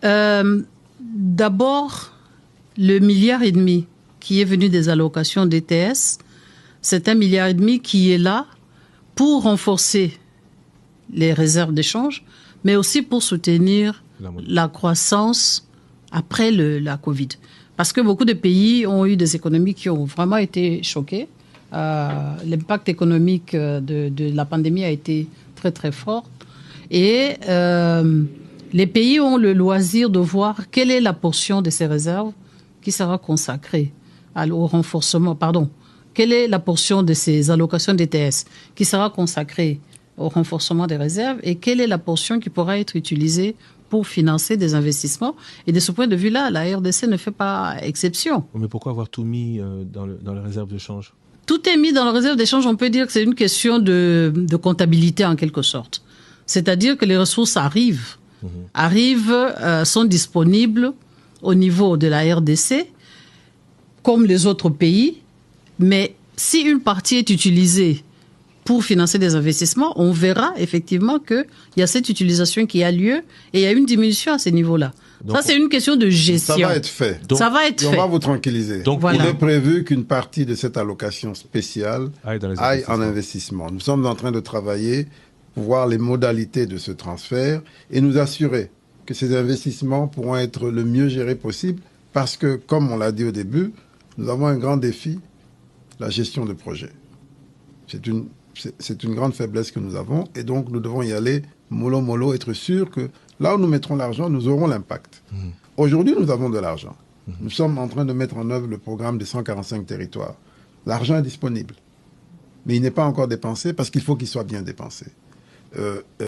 D'abord, le 1,5 milliard qui est venu des allocations DTS, c'est 1,5 milliard qui est là pour renforcer les réserves d'échange, mais aussi pour soutenir la croissance après la Covid. Parce que beaucoup de pays ont eu des économies qui ont vraiment été choquées. L'impact économique de la pandémie a été très très fort. Et les pays ont le loisir de voir quelle est la portion de ces réserves qui sera consacrée au renforcement, quelle est la portion de ces allocations DTS qui sera consacrée au renforcement des réserves et quelle est la portion qui pourra être utilisée pour financer des investissements. Et de ce point de vue-là, la RDC ne fait pas exception. Mais pourquoi avoir tout mis dans les réserves de change ? Tout est mis dans la réserve d'échange. On peut dire que c'est une question de comptabilité en quelque sorte. C'est-à-dire que les ressources arrivent, sont disponibles au niveau de la RDC, comme les autres pays. Mais si une partie est utilisée pour financer des investissements, on verra effectivement qu'il y a cette utilisation qui a lieu et il y a une diminution à ce niveau-là. Donc, ça, c'est une question de gestion. Ça va être fait. Ça va être fait. On va vous tranquilliser. Donc, voilà. Il est prévu qu'une partie de cette allocation spéciale aille en investissement. Nous sommes en train de travailler pour voir les modalités de ce transfert et nous assurer que ces investissements pourront être le mieux gérés possible parce que, comme on l'a dit au début, nous avons un grand défi, la gestion de projet. C'est une grande faiblesse que nous avons et donc nous devons y aller mollo, être sûr que là où nous mettrons l'argent, nous aurons l'impact. Aujourd'hui, nous avons de l'argent. Nous sommes en train de mettre en œuvre le programme des 145 territoires. L'argent est disponible, mais il n'est pas encore dépensé parce qu'il faut qu'il soit bien dépensé.